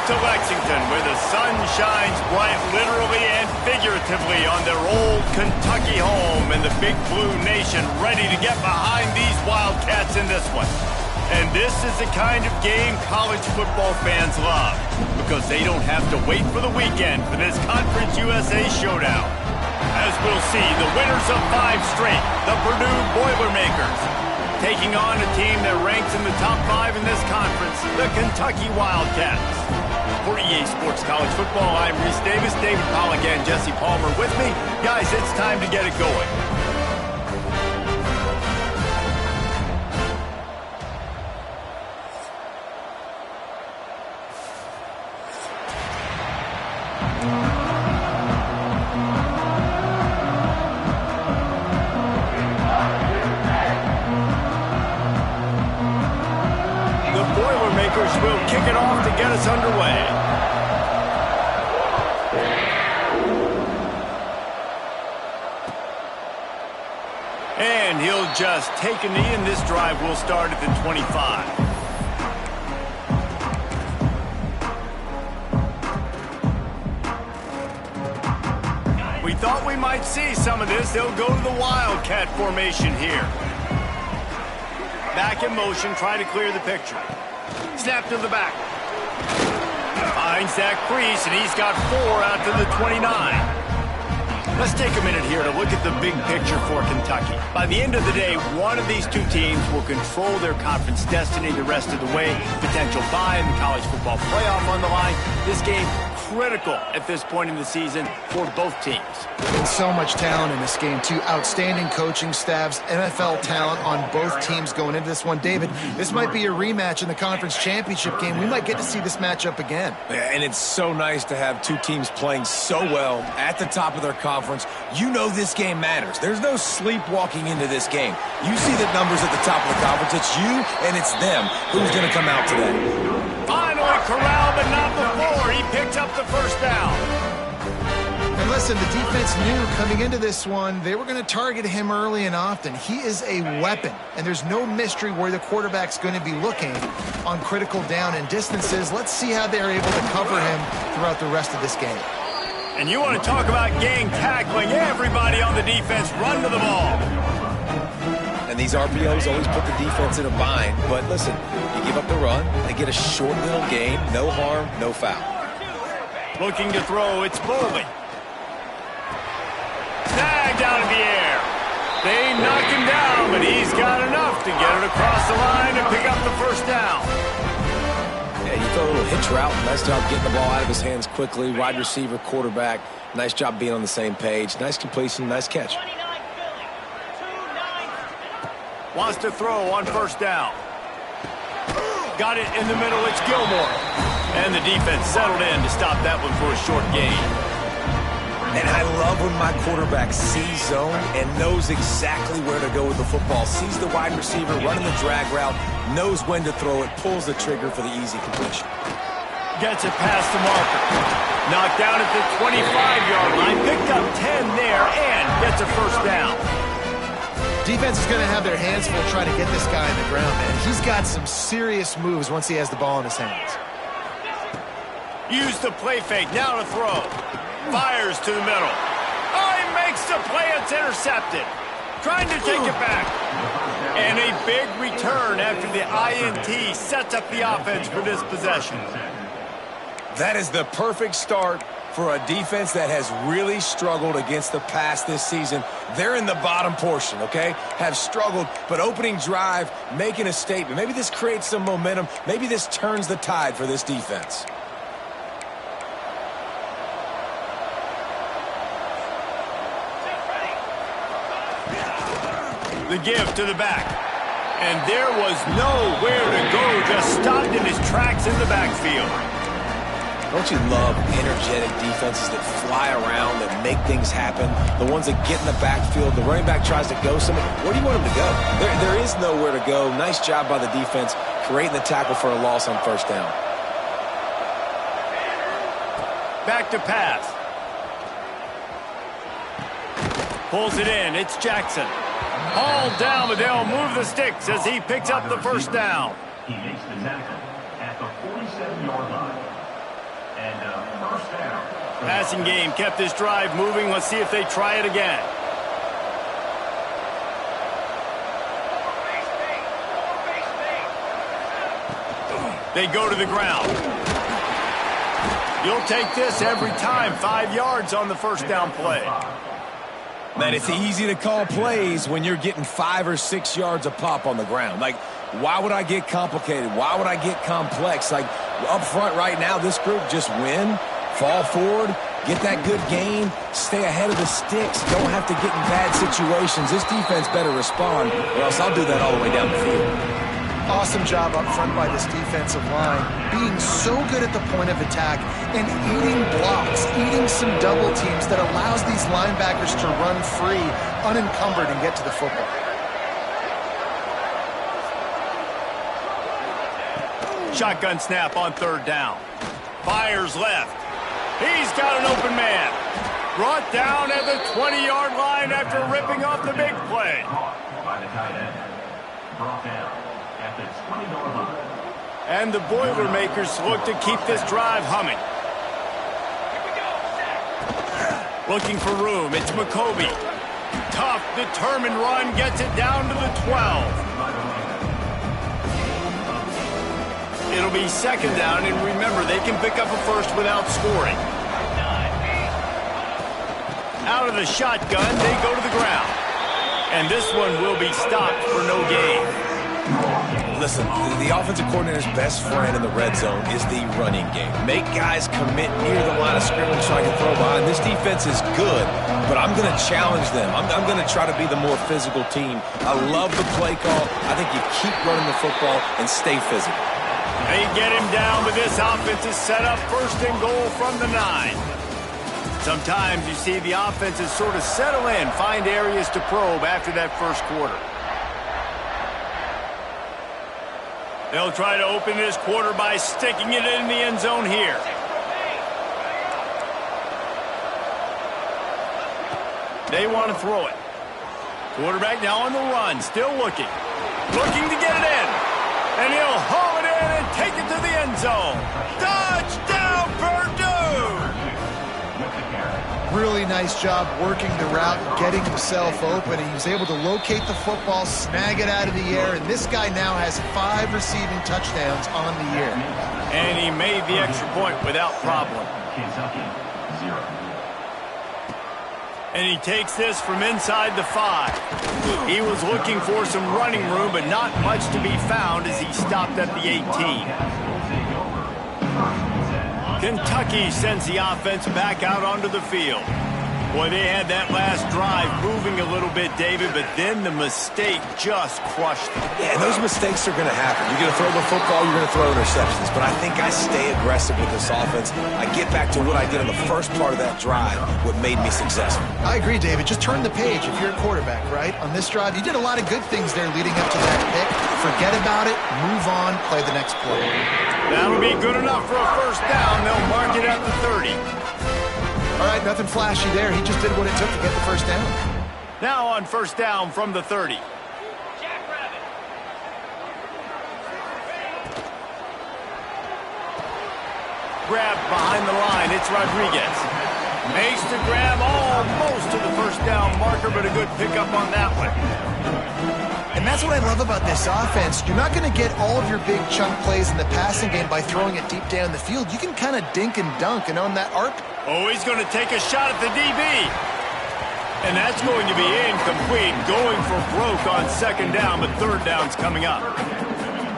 to Lexington, where the sun shines bright literally and figuratively on their old Kentucky home, and the Big Blue Nation ready to get behind these Wildcats in this one. And this is the kind of game college football fans love, because they don't have to wait for the weekend for this Conference USA showdown. As we'll see, the winners of 5 straight, the Purdue Boilermakers, taking on a team that ranks in the top 5 in this conference, the Kentucky Wildcats. For EA Sports College Football, I'm Reese Davis, David Pollack, and Jesse Palmer with me. Guys, it's time to get it going. Will kick it off to get us underway. And he'll just take a knee, and this drive will start at the 25. We thought we might see some of this. They'll go to the Wildcat formation here. Back in motion, try to clear the picture. Snap to the back. Finds that crease, and he's got 4 out to the 29. Let's take a minute here to look at the big picture for Kentucky. By the end of the day, one of these two teams will control their conference destiny the rest of the way. Potential bye in the college football playoff on the line. This game critical at this point in the season for both teams. And so much talent in this game, too. Outstanding coaching staffs, NFL talent on both teams going into this one. David, this might be a rematch in the conference championship game. We might get to see this matchup again. Yeah, and it's so nice to have two teams playing so well at the top of their conference. You know this game matters. There's no sleepwalking into this game. You see the numbers at the top of the conference. It's you and it's them. Who's going to come out today? Finally corralled, but not before. He picked up the first down. And listen, the defense knew coming into this one, they were going to target him early and often. He is a weapon, and there's no mystery where the quarterback's going to be looking on critical down and distances. Let's see how they're able to cover him throughout the rest of this game. And you want to talk about gang tackling. Everybody on the defense run to the ball. And these RPOs always put the defense in a bind. But listen, you give up the run, they get a short little gain, no harm, no foul. Looking to throw, it's Bowling. Snagged out of the air. They knock him down, but he's got enough to get it across the line and pick up the first down. Yeah, you throw a little hitch route. Nice job getting the ball out of his hands quickly. Wide receiver, quarterback. Nice job being on the same page. Nice completion, nice catch. Wants to throw on first down. Got it in the middle, it's Gilmore. And the defense settled in to stop that one for a short gain. And I love when my quarterback sees zone and knows exactly where to go with the football. Sees the wide receiver running the drag route, knows when to throw it, pulls the trigger for the easy completion. Gets it past the marker. Knocked down at the 25-yard line. Picked up 10 there and gets a first down. Defense is going to have their hands full trying to get this guy on the ground, man. He's got some serious moves once he has the ball in his hands. Use the play fake. Now to throw. Fires to the middle. Oh, he makes the play. It's intercepted. Trying to take it back. And a big return after the INT sets up the offense for this possession. That is the perfect start for a defense that has really struggled against the pass this season. They're in the bottom portion, okay? Have struggled, but opening drive, making a statement. Maybe this creates some momentum. Maybe this turns the tide for this defense. The give to the back. And there was nowhere to go. Just stopped in his tracks in the backfield. Don't you love energetic defenses that fly around, that make things happen? The ones that get in the backfield, the running back tries to go somewhere. Where do you want him to go? There is nowhere to go. Nice job by the defense, creating the tackle for a loss on first down. Back to pass. Pulls it in. It's Jackson. Hauled down, but they'll move the sticks as he picks up the first down. He makes the tackle at the 47-yard line. Passing game kept this drive moving. Let's see if they try it again. They go to the ground. You'll take this every time. 5 yards on the first down play. Man, it's easy to call plays when you're getting 5 or 6 yards a pop on the ground. Like, why would I get complicated? Why would I get complex? Like, up front right now, this group just win, fall forward, get that good gain, stay ahead of the sticks, don't have to get in bad situations. This defense better respond, or else I'll do that all the way down the field. Awesome job up front by this defensive line, being so good at the point of attack and eating blocks, eating some double teams that allows these linebackers to run free, unencumbered, and get to the football. Shotgun snap on third down. Fires left. He's got an open man. Brought down at the 20-yard line after ripping off the big play. And the Boilermakers look to keep this drive humming. Looking for room. It's McCoby. Tough, determined run. Gets it down to the 12. It'll be second down, and remember, they can pick up a first without scoring. Out of the shotgun, they go to the ground. And this one will be stopped for no gain. Listen, the offensive coordinator's best friend in the red zone is the running game. Make guys commit near the line of scrimmage so I can throw behind. This defense is good, but I'm going to challenge them. I'm going to try to be the more physical team. I love the play call. I think you keep running the football and stay physical. They get him down, but this offense is set up first and goal from the 9. Sometimes you see the offenses sort of settle in, find areas to probe after that first quarter. They'll try to open this quarter by sticking it in the end zone here. They want to throw it. Quarterback now on the run, still looking. Looking to get it in. And he'll haul it in and take it to the end zone. Touchdown, Purdue! Really nice job working the route, getting himself open. He was able to locate the football, snag it out of the air, and this guy now has 5 receiving touchdowns on the year. And he made the extra point without problem. And he takes this from inside the 5. He was looking for some running room, but not much to be found as he stopped at the 18. Kentucky sends the offense back out onto the field. Boy, they had that last drive moving a little bit, David, but then the mistake just crushed them. Yeah, and those mistakes are going to happen. You're going to throw the football, you're going to throw interceptions. But I think I stay aggressive with this offense. I get back to what I did on the first part of that drive, what made me successful. I agree, David. Just turn the page if you're a quarterback, right? On this drive, you did a lot of good things there leading up to that pick. Forget about it, move on, play the next play. That'll be good enough for a first down. They'll mark it at the 30. All right, nothing flashy there. He just did what it took to get the first down. Now on first down from the 30. Grab behind the line. It's Rodriguez. Makes the grab almost to the first down marker, but a good pickup on that one. And that's what I love about this offense. You're not going to get all of your big chunk plays in the passing game by throwing it deep down the field. You can kind of dink and dunk, and on that ARP. Oh, he's going to take a shot at the DB. And that's going to be incomplete, going for broke on second down, but third down's coming up.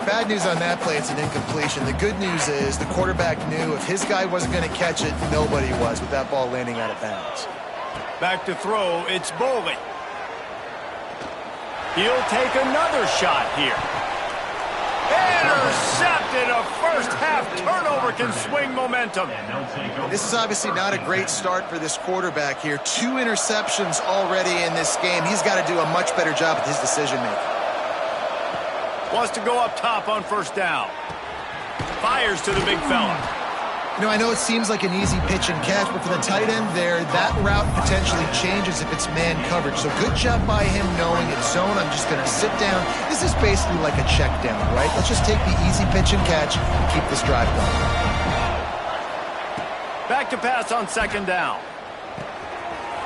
Bad news on that play, it's an incompletion. The good news is the quarterback knew if his guy wasn't going to catch it, nobody was with that ball landing out of bounds. Back to throw, it's Boley. He'll take another shot here. Intercepted. A first-half turnover can swing momentum. This is obviously not a great start for this quarterback here. 2 interceptions already in this game. He's got to do a much better job with his decision-making. Wants to go up top on first down. Fires to the big fella. You know, I know it seems like an easy pitch and catch, but for the tight end there, that route potentially changes if it's man coverage. So good job by him knowing it's zone. I'm just going to sit down. This is basically like a check down, right? Let's just take the easy pitch and catch and keep this drive going. Back to pass on second down.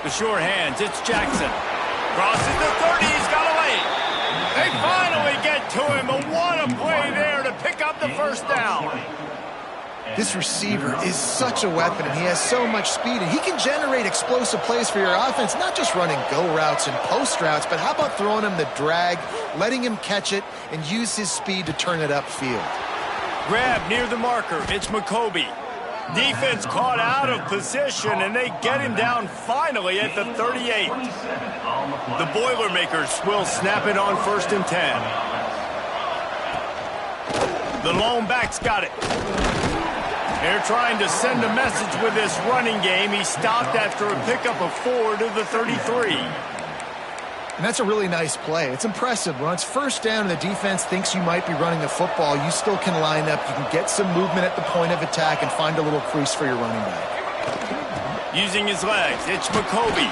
The sure hands, it's Jackson. Crosses the 30, he's got away. They finally get to him, but what a play there to pick up the first down. This receiver is such a weapon, and he has so much speed, and he can generate explosive plays for your offense, not just running go routes and post routes, but how about throwing him the drag, letting him catch it, and use his speed to turn it upfield. Grab near the marker, it's McCoby. Defense caught out of position, and they get him down finally at the 38. The Boilermakers will snap it on 1st and 10. The lone back's got it. They're trying to send a message with this running game. He stopped after a pickup of 4 to the 33. And that's a really nice play. It's impressive. When it's first down and the defense thinks you might be running the football, you still can line up. You can get some movement at the point of attack and find a little crease for your running back. Using his legs, it's McCoby.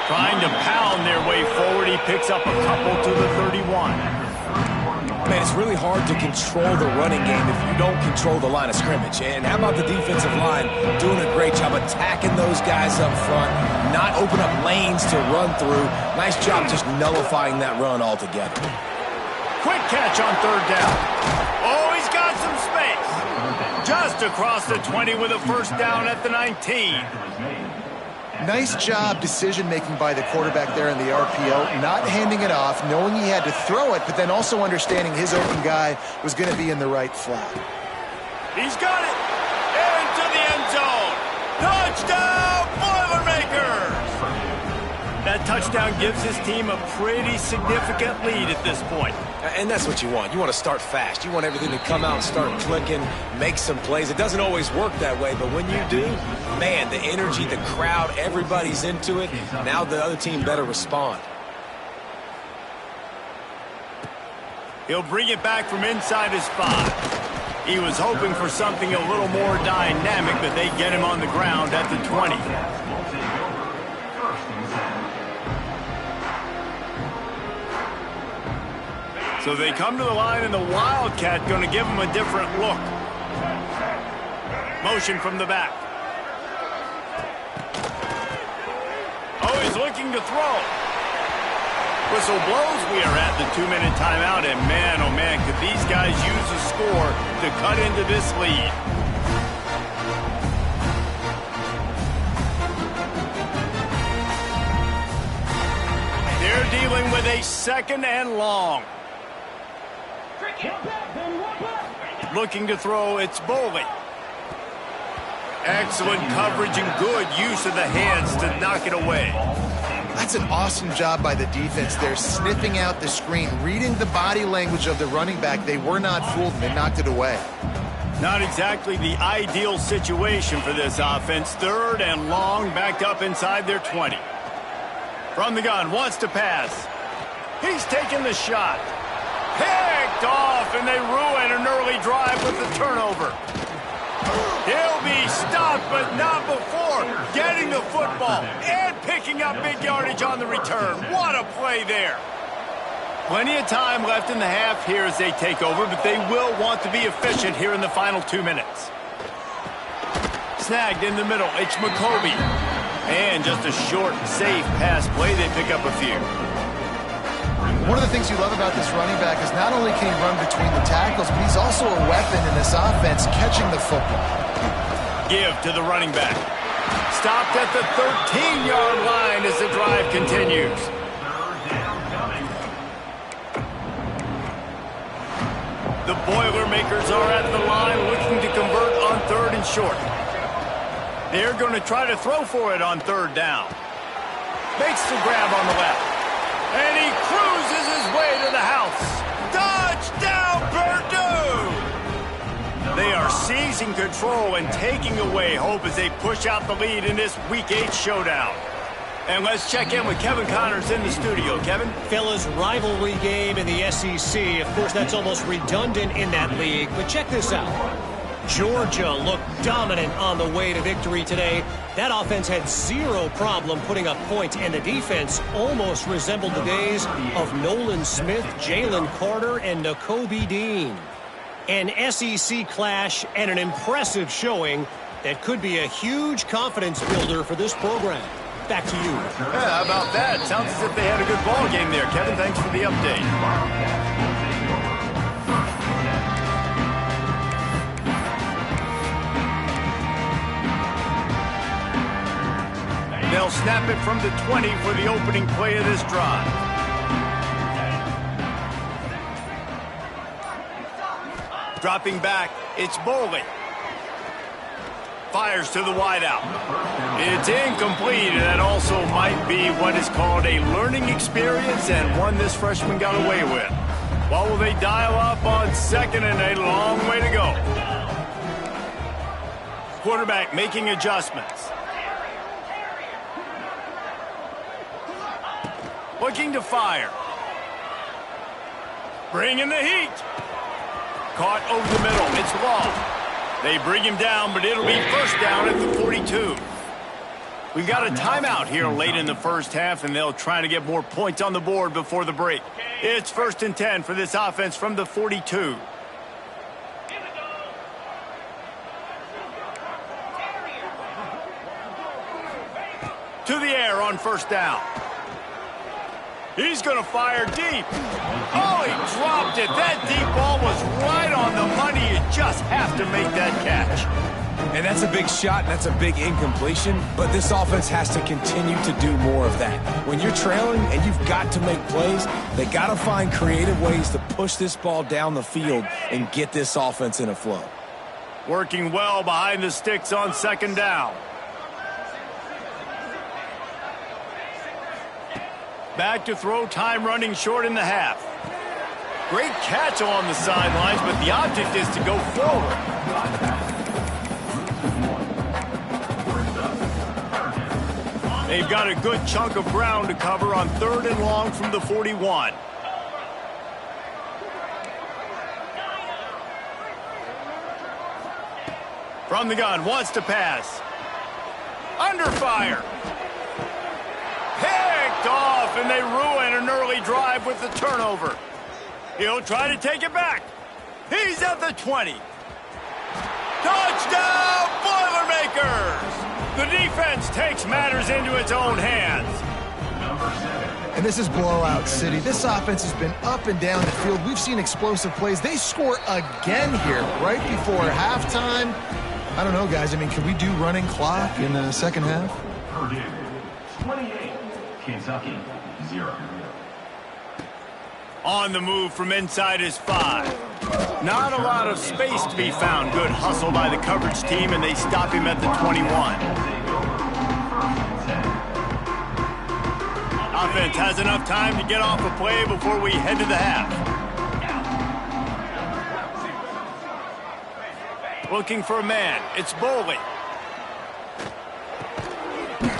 Trying to pound their way forward. He picks up a couple to the 31. Man, it's really hard to control the running game if you don't control the line of scrimmage. And how about the defensive line doing a great job attacking those guys up front, not open up lanes to run through. Nice job just nullifying that run altogether. Quick catch on 3rd down. Oh, he's got some space. Just across the 20 with a first down at the 19. Nice job decision-making by the quarterback there in the RPO, not handing it off, knowing he had to throw it, but then also understanding his open guy was going to be in the right flat. He's got it. Into the end zone. Touchdown, Boilermakers! That touchdown gives his team a pretty significant lead at this point. And that's what you want. You want to start fast. You want everything to come out and start clicking, make some plays. It doesn't always work that way, but when you do, man, the energy, the crowd, everybody's into it. Now the other team better respond. He'll bring it back from inside his 5. He was hoping for something a little more dynamic, but they get him on the ground at the 20. So they come to the line, and the Wildcat going to give him a different look. Motion from the back. Oh, he's looking to throw. Whistle blows. We are at the 2-minute timeout, and man, oh man, could these guys use a score to cut into this lead. They're dealing with a 2nd and long. Looking to throw, it's Boley. Excellent coverage and good use of the hands to knock it away. That's an awesome job by the defense. They're sniffing out the screen, reading the body language of the running back. They were not fooled, and they knocked it away. Not exactly the ideal situation for this offense. 3rd and long, backed up inside their 20. From the gun, wants to pass. He's taking the shot. Picked off, and they ruin an early drive with the turnover. He'll be stopped, but not before getting the football and picking up big yardage on the return. What a play there. Plenty of time left in the half here as they take over, but they will want to be efficient here in the final 2 minutes. Snagged in the middle, it's McCoby. And just a short, safe pass play, they pick up a few. One of the things you love about this running back is not only can he run between the tackles, but he's also a weapon in this offense, catching the football. Give to the running back. Stopped at the 13-yard line as the drive continues. The Boilermakers are at the line looking to convert on 3rd and short. They're going to try to throw for it on 3rd down. Makes the grab on the left. And he cruises his way to the house. Touchdown, Purdue! They are seizing control and taking away hope as they push out the lead in this Week 8 showdown. And let's check in with Kevin Connors in the studio. Kevin? Fellas, rivalry game in the SEC. Of course, that's almost redundant in that league. But check this out. Georgia looked dominant on the way to victory today. That offense had zero problem putting up points, and the defense almost resembled the days of Nolan Smith, Jalen Carter, and Nakobe Dean. An SEC clash and an impressive showing That could be a huge confidence builder for this program. Back to you. Yeah, how about that? Sounds as if they had a good ball game there. Kevin, thanks for the update. They'll snap it from the 20 for the opening play of this drive. Dropping back, it's Boley. Fires to the wideout. It's incomplete, and that also might be what is called a learning experience and one this freshman got away with. Well, will they dial up on second and a long way to go? Quarterback making adjustments. Looking to fire. Bringing the heat. Caught over the middle. It's long. They bring him down, but it'll be first down at the 42. We've got a timeout here late in the first half, and they'll try to get more points on the board before the break. It's 1st and 10 for this offense from the 42. To the air on first down. He's going to fire deep. Oh, he dropped it. That deep ball was right on the money. You just have to make that catch. And that's a big shot, and that's a big incompletion, but this offense has to continue to do more of that. When you're trailing and you've got to make plays, they got to find creative ways to push this ball down the field and get this offense in a flow. Working well behind the sticks on second down. Back to throw, time running short in the half. Great catch along the sidelines, but the object is to go forward. They've got a good chunk of ground to cover on 3rd and long from the 41. From the gun, wants to pass. Under fire. Picked off, and they ruin an early drive with the turnover. He'll try to take it back. He's at the 20. Touchdown, Boilermakers! The defense takes matters into its own hands. And this is blowout city. This offense has been up and down the field. We've seen explosive plays. They score again here right before halftime. I don't know, guys. I mean, can we do running clock in the second half? Purdue, 28. Kentucky, 0. On the move from inside his 5. Not a lot of space to be found. Good hustle by the coverage team, and they stop him at the 21. Offense has enough time to get off a play before we head to the half. Looking for a man. It's Boley.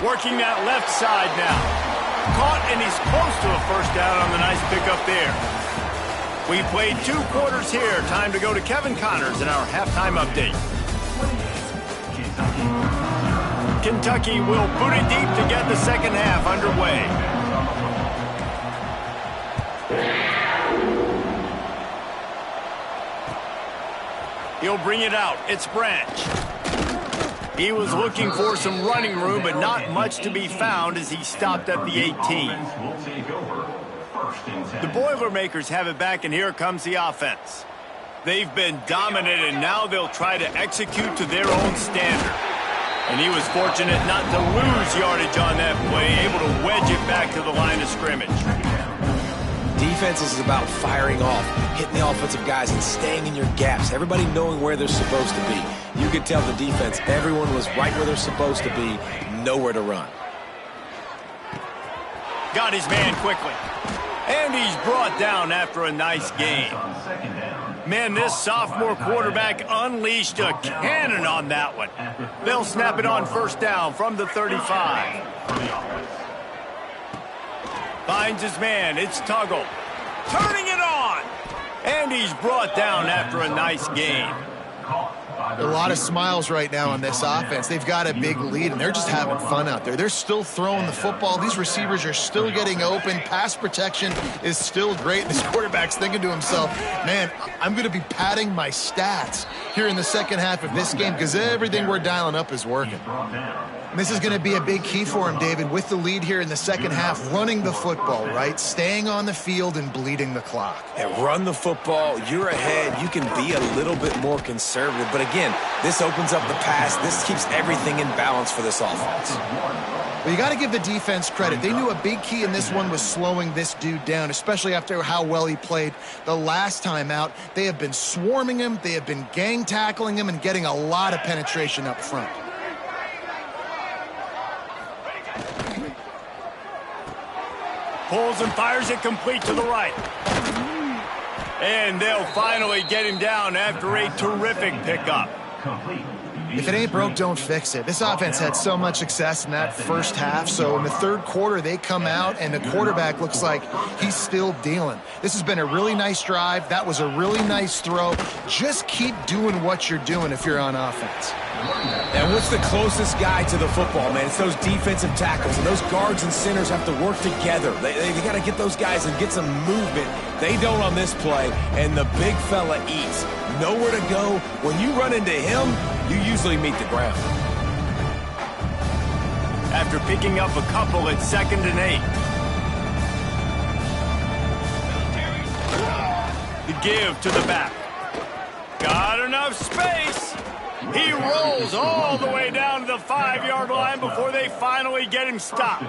Working that left side now. Caught, and he's close to a first down on the nice pickup there. We played 2 quarters here. Time to go to Kevin Connors in our halftime update. Kentucky will boot it deep to get the second half underway. He'll bring it out. It's Branch. He was looking for some running room, but not much to be found as he stopped at the 18. The Boilermakers have it back, and here comes the offense. They've been dominant, and now they'll try to execute to their own standard. And he was fortunate not to lose yardage on that play, able to wedge it back to the line of scrimmage. Defense is about firing off, hitting the offensive guys, and staying in your gaps. Everybody knowing where they're supposed to be. You could tell the defense, everyone was right where they're supposed to be, nowhere to run. Got his man quickly. And he's brought down after a nice game. Man, this sophomore quarterback unleashed a cannon on that one. They'll snap it on first down from the 35. Finds his man. It's Tuggle. Turning it on. And he's brought down after a nice game. A lot of smiles right now on this offense. They've got a big lead, and they're just having fun out there. They're still throwing the football. These receivers are still getting open. Pass protection is still great. This quarterback's thinking to himself, man, I'm going to be padding my stats here in the second half of this game because everything we're dialing up is working. And this is going to be a big key for him, David, with the lead here in the second half, running the football, right? Staying on the field and bleeding the clock. And run the football, you're ahead, you can be a little bit more conservative. But again, this opens up the pass. This keeps everything in balance for this offense. Well, you got to give the defense credit. They knew a big key in this one was slowing this dude down, especially after how well he played the last time out. They have been swarming him. They have been gang tackling him and getting a lot of penetration up front. Pulls and fires it complete to the right. And they'll finally get him down after a terrific pickup. If it ain't broke, don't fix it. This offense had so much success in that first half, so in the third quarter, they come out, and the quarterback looks like he's still dealing. This has been a really nice drive. That was a really nice throw. Just keep doing what you're doing if you're on offense. And what's the closest guy to the football, man? It's those defensive tackles, and those guards and centers have to work together. They got to get those guys and get some movement. They don't on this play, and the big fella eats. Nowhere to go. When you run into him, you usually meet the ground. After picking up a couple at 2nd and 8. The give to the back. Got enough space. He rolls all the way down to the 5-yard line before they finally get him stopped.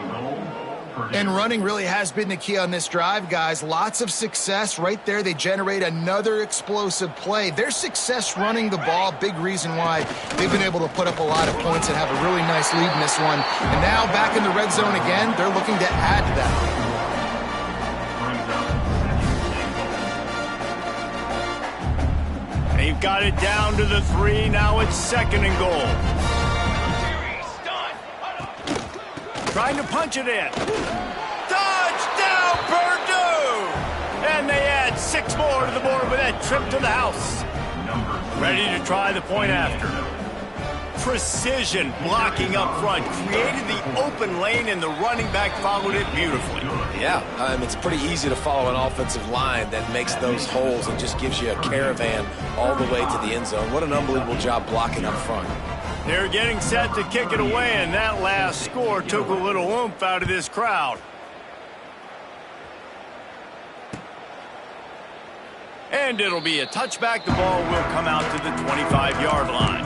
And running really has been the key on this drive, guys. Lots of success right there. They generate another explosive play. Their success running the ball, big reason why they've been able to put up a lot of points and have a really nice lead in this one. And now back in the red zone again, they're looking to add to that. They've got it down to the 3. Now it's 2nd and goal. Trying to punch it in. Touchdown, Purdue! And they add 6 more to the board with that trip to the house. Ready to try the point after. Precision blocking up front. Created the open lane, and the running back followed it beautifully. Yeah, it's pretty easy to follow an offensive line that makes those holes and just gives you a caravan all the way to the end zone. What an unbelievable job blocking up front. They're getting set to kick it away, and that last score took a little oomph out of this crowd. And it'll be a touchback. The ball will come out to the 25-yard line.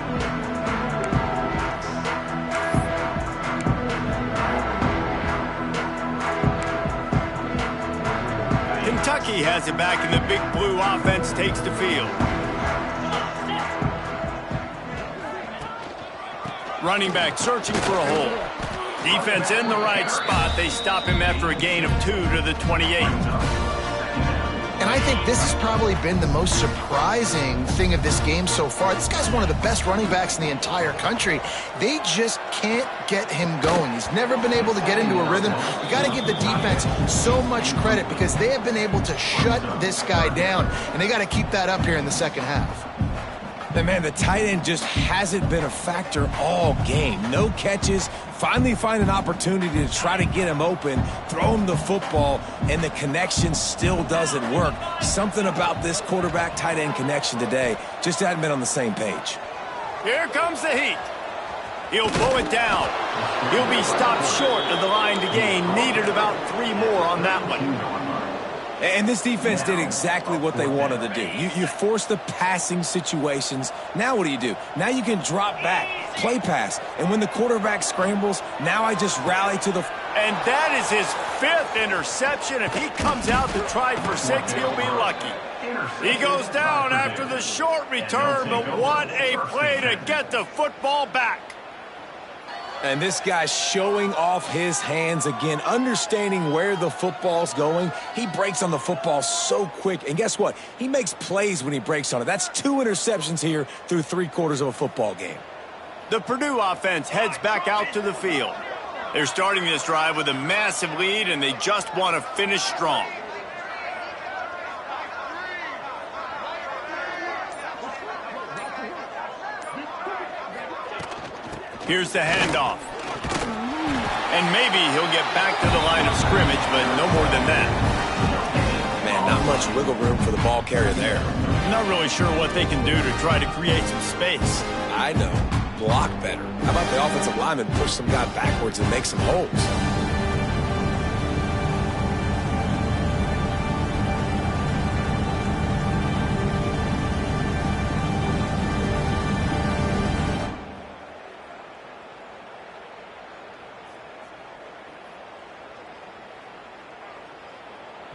Kentucky has it back, and the Big Blue offense takes the field. Running back searching for a hole. Defense in the right spot. They stop him after a gain of 2 to the 28. And I think this has probably been the most surprising thing of this game so far. This guy's one of the best running backs in the entire country. They just can't get him going. He's never been able to get into a rhythm. You got to give the defense so much credit because they have been able to shut this guy down, and they got to keep that up here in the second half. And man, the tight end just hasn't been a factor all game. No catches. Finally find an opportunity to try to get him open, throw him the football, and the connection still doesn't work. Something about this quarterback-tight end connection today just hadn't been on the same page. Here comes the heat. He'll pull it down. He'll be stopped short of the line to gain. Needed about 3 more on that one. And this defense did exactly what they wanted to do. You force the passing situations. Now what do? Now you can drop back, play pass. And when the quarterback scrambles, now I just rally to the... And that is his 5th interception. If he comes out to try for 6, he'll be lucky. He goes down after the short return, but what a play to get the football back. And this guy's showing off his hands again, understanding where the football's going. He breaks on the football so quick. And guess what? He makes plays when he breaks on it. That's 2 interceptions here through 3 quarters of a football game. The Purdue offense heads back out to the field. They're starting this drive with a massive lead, and they just want to finish strong. Here's the handoff. And maybe he'll get back to the line of scrimmage, but no more than that. Man, not much wiggle room for the ball carrier there. Not really sure what they can do to try to create some space. I know. Block better. How about the offensive lineman push some guy backwards and make some holes?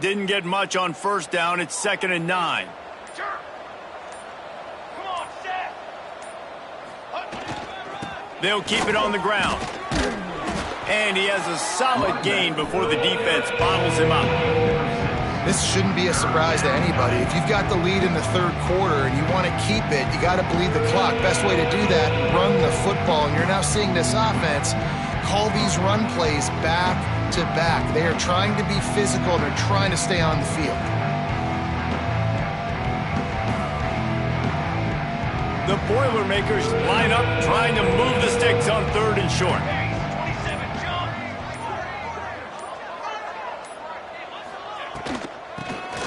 Didn't get much on first down. It's 2nd and 9. They'll keep it on the ground. And he has a solid gain before the defense bottles him up. This shouldn't be a surprise to anybody. If you've got the lead in the third quarter and you want to keep it, you got to bleed the clock. Best way to do that, run the football. And you're now seeing this offense call these run plays back to back. They are trying to be physical and they're trying to stay on the field. The Boilermakers line up trying to move the sticks on 3rd and short.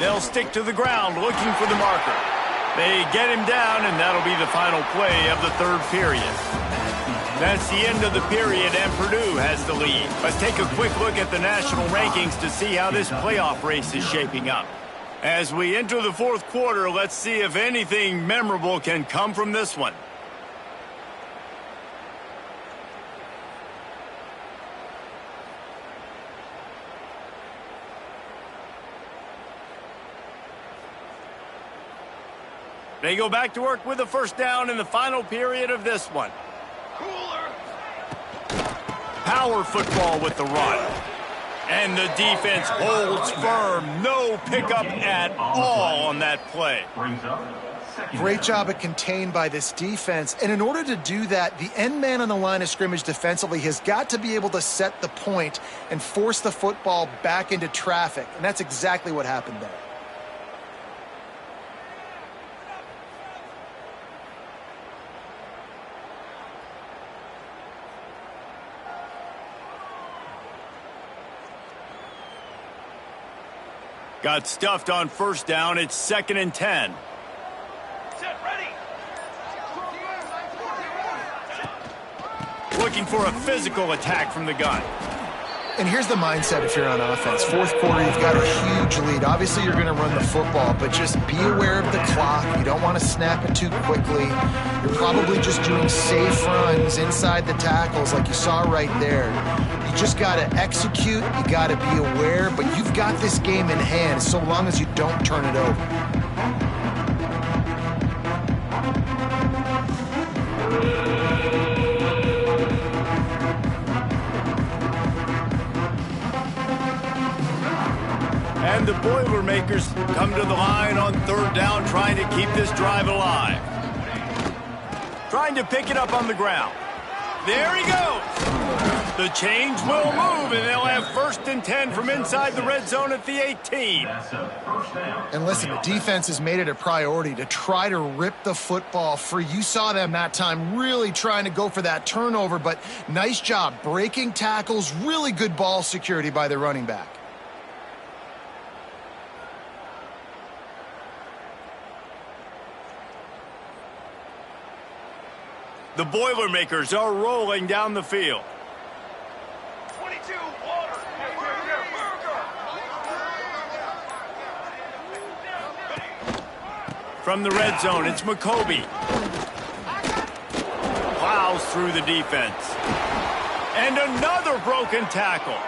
They'll stick to the ground looking for the marker. They get him down, and that'll be the final play of the 3rd period. That's the end of the period, and Purdue has the lead. Let's take a quick look at the national rankings to see how this playoff race is shaping up. As we enter the 4th quarter, let's see if anything memorable can come from this one. They go back to work with a first down in the final period of this one. Power football with the run. And the defense holds firm. No pickup at all on that play. Great job at contained by this defense. And in order to do that, the end man on the line of scrimmage defensively has got to be able to set the point and force the football back into traffic. And that's exactly what happened there. Got stuffed on first down. It's 2nd and 10. Set, ready. Looking for a physical attack from the gun. And here's the mindset if you're on offense. 4th quarter, you've got a huge lead. Obviously, you're going to run the football, but just be aware of the clock. You don't want to snap it too quickly. You're probably just doing safe runs inside the tackles like you saw right there. You just got to execute. You got to be aware, but you've got this game in hand so long as you don't turn it over. And the Boilermakers come to the line on 3rd down, trying to keep this drive alive. Trying to pick it up on the ground. There he goes. The change will move, and they'll have 1st and 10 from inside the red zone at the 18. And listen, the defense has made it a priority to try to rip the football free. You saw them that time really trying to go for that turnover, but nice job breaking tackles, really good ball security by the running back. The Boilermakers are rolling down the field. 22, water. From the red zone, it's McCoby. Plows through the defense. And another broken tackle.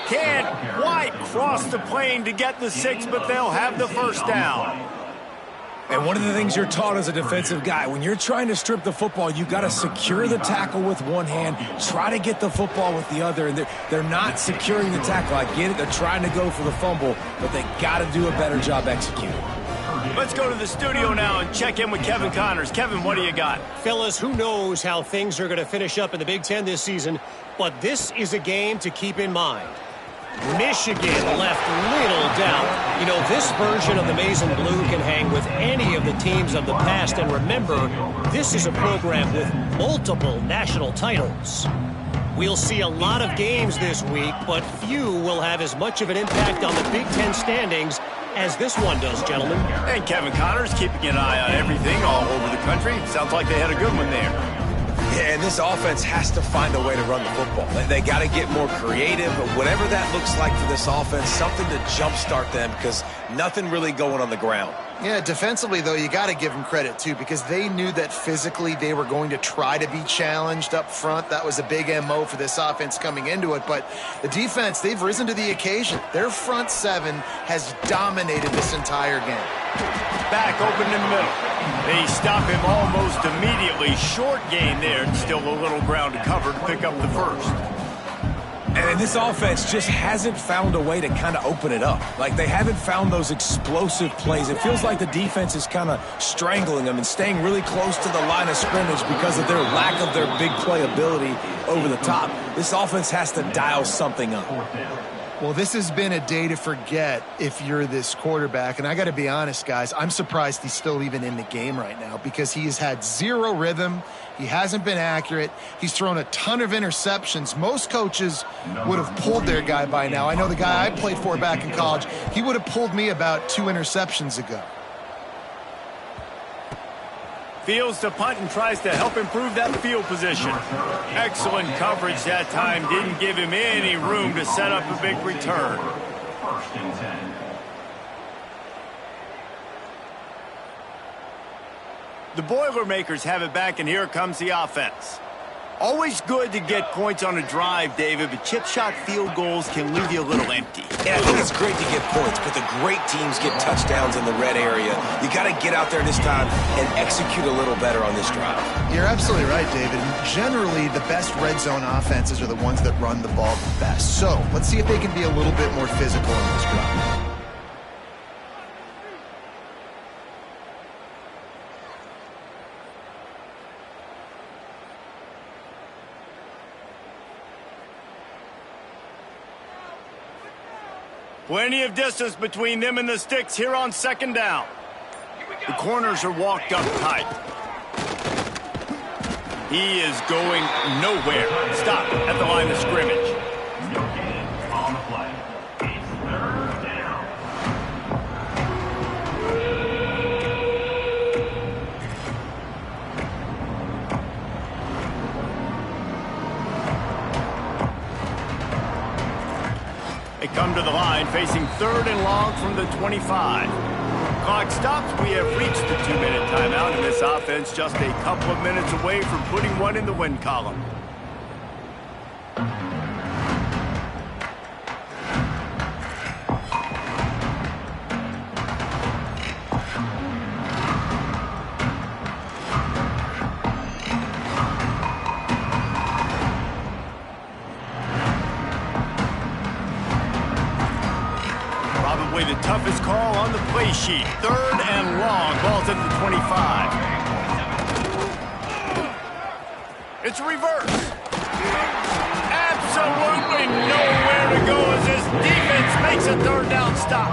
Can't quite cross the plane to get the 6, but they'll have the first down. And one of the things you're taught as a defensive guy, when you're trying to strip the football, you've got to secure the tackle with one hand, try to get the football with the other, and they're not securing the tackle. I get it, they're trying to go for the fumble, but they got to do a better job executing. Let's go to the studio now and check in with Kevin Connors. Kevin, what do you got? Fellas, who knows how things are going to finish up in the Big Ten this season, but this is a game to keep in mind. Michigan left little doubt. You know, this version of the maize and blue can hang with any of the teams of the past. And remember, this is a program with multiple national titles. We'll see a lot of games this week, but few will have as much of an impact on the Big Ten standings as this one does, gentlemen. And Kevin Connors keeping an eye on everything all over the country. Sounds like they had a good one there. Yeah, and this offense has to find a way to run the football. They got to get more creative, but whatever that looks like for this offense, something to jumpstart them because nothing really going on the ground. Yeah, defensively, though, you got to give them credit, too, because they knew that physically they were going to try to be challenged up front. That was a big MO for this offense coming into it. But the defense, they've risen to the occasion. Their front seven has dominated this entire game. Back open in the middle. They stop him almost immediately. Short gain there. Still a little ground to cover to pick up the first. And this offense just hasn't found a way to kind of open it up. Like, they haven't found those explosive plays. It feels like the defense is kind of strangling them and staying really close to the line of scrimmage because of their lack of their big play ability over the top. This offense has to dial something up. Well, this has been a day to forget if you're this quarterback. And I got to be honest, guys, I'm surprised he's still even in the game right now because he has had zero rhythm. He hasn't been accurate. He's thrown a ton of interceptions. Most coaches would have pulled their guy by now. I know the guy I played for back in college, he would have pulled me about 2 interceptions ago. Fields to punt and tries to help improve that field position. Excellent coverage that time. Didn't give him any room to set up a big return. First and 10. The Boilermakers have it back, and here comes the offense. Always good to get points on a drive, David, but chip shot field goals can leave you a little empty. Yeah, I think it's great to get points, but the great teams get touchdowns in the red area. You got to get out there this time and execute a little better on this drive. You're absolutely right, David. Generally, the best red zone offenses are the ones that run the ball the best. So let's see if they can be a little bit more physical on this drive. Plenty of distance between them and the sticks here on second down. The corners are walked up tight. He is going nowhere. Stop at the line of scrimmage. No gain on the play. It's third down. They come to the line, facing third and long from the 25. Clock stops. We have reached the 2-minute timeout, and this offense just a couple of minutes away from putting one in the win column. The toughest call on the play sheet. Third and long. Ball's at the 25. It's reverse. Absolutely nowhere to go as this defense makes a third down stop.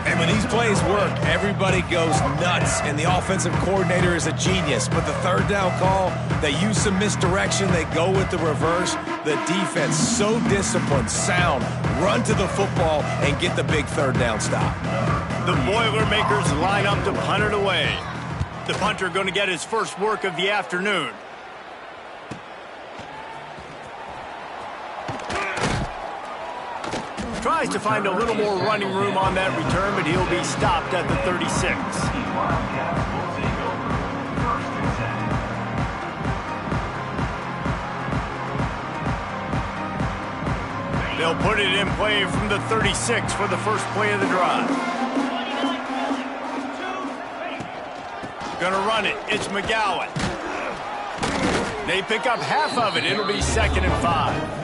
And when these plays work, everybody goes nuts, and the offensive coordinator is a genius. But the third down call, they use some misdirection. They go with the reverse. The defense, so disciplined, sound, run to the football and get the big third down stop. The Boilermakers line up to punt it away. The punter going to get his first work of the afternoon. Tries to find a little more running room on that return, but he'll be stopped at the 36. They'll put it in play from the 36 for the first play of the drive. Gonna run it. It's McGowan. They pick up half of it. It'll be 2nd and 5.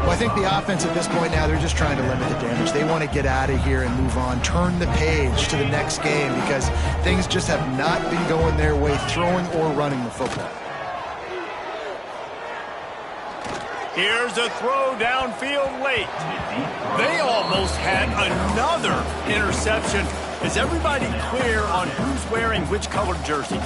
Well, I think the offense at this point now, they're just trying to limit the damage. They want to get out of here and move on, turn the page to the next game because things just have not been going their way, throwing or running the football. Here's a throw downfield late. They almost had another interception. Is everybody clear on who's wearing which colored jerseys?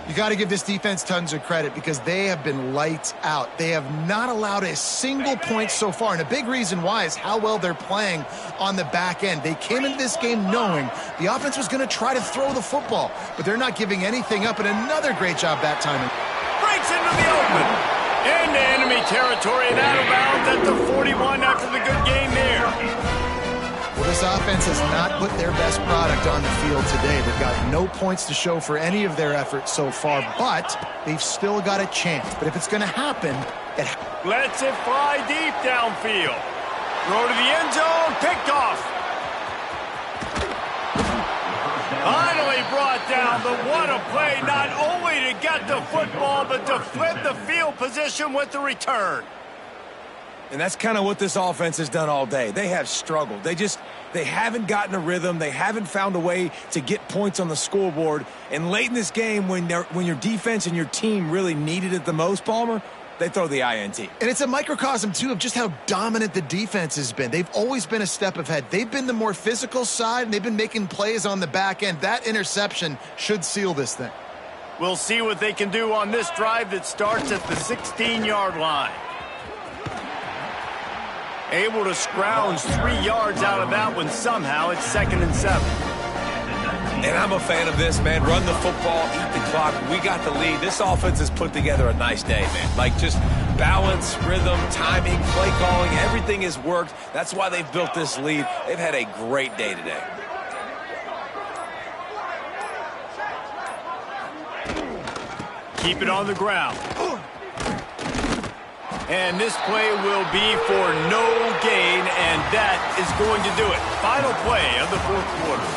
You got to give this defense tons of credit because they have been lights out. They have not allowed a single point so far, and a big reason why is how well they're playing on the back end. They came into this game knowing the offense was going to try to throw the football, but they're not giving anything up, and another great job that time. Breaks into the open. Into enemy territory and out of bounds at the 41 after the good game there. Well, this offense has not put their best product on the field today. They've got no points to show for any of their efforts so far, but they've still got a chance. But if it's going to happen, lets it fly deep downfield. Throw to the end zone, picked off. Finally brought down, but what a play, not only to get the football, but to flip the field position with the return. And that's kind of what this offense has done all day. They have struggled. They haven't gotten a rhythm. They haven't found a way to get points on the scoreboard. And late in this game, when your defense and your team really needed it the most, Palmer, they throw the INT. And it's a microcosm, too, of just how dominant the defense has been. They've always been a step ahead. They've been the more physical side, and they've been making plays on the back end. That interception should seal this thing. We'll see what they can do on this drive that starts at the 16-yard line. Able to scrounge 3 yards out of that one somehow. It's 2nd and 7. And I'm a fan of this, man. Run the football, eat the clock. We got the lead. This offense has put together a nice day, man. Like just balance, rhythm, timing, play calling, everything has worked. That's why they've built this lead. They've had a great day today. Keep it on the ground. And this play will be for no gain, and that is going to do it. Final play of the 4th quarter.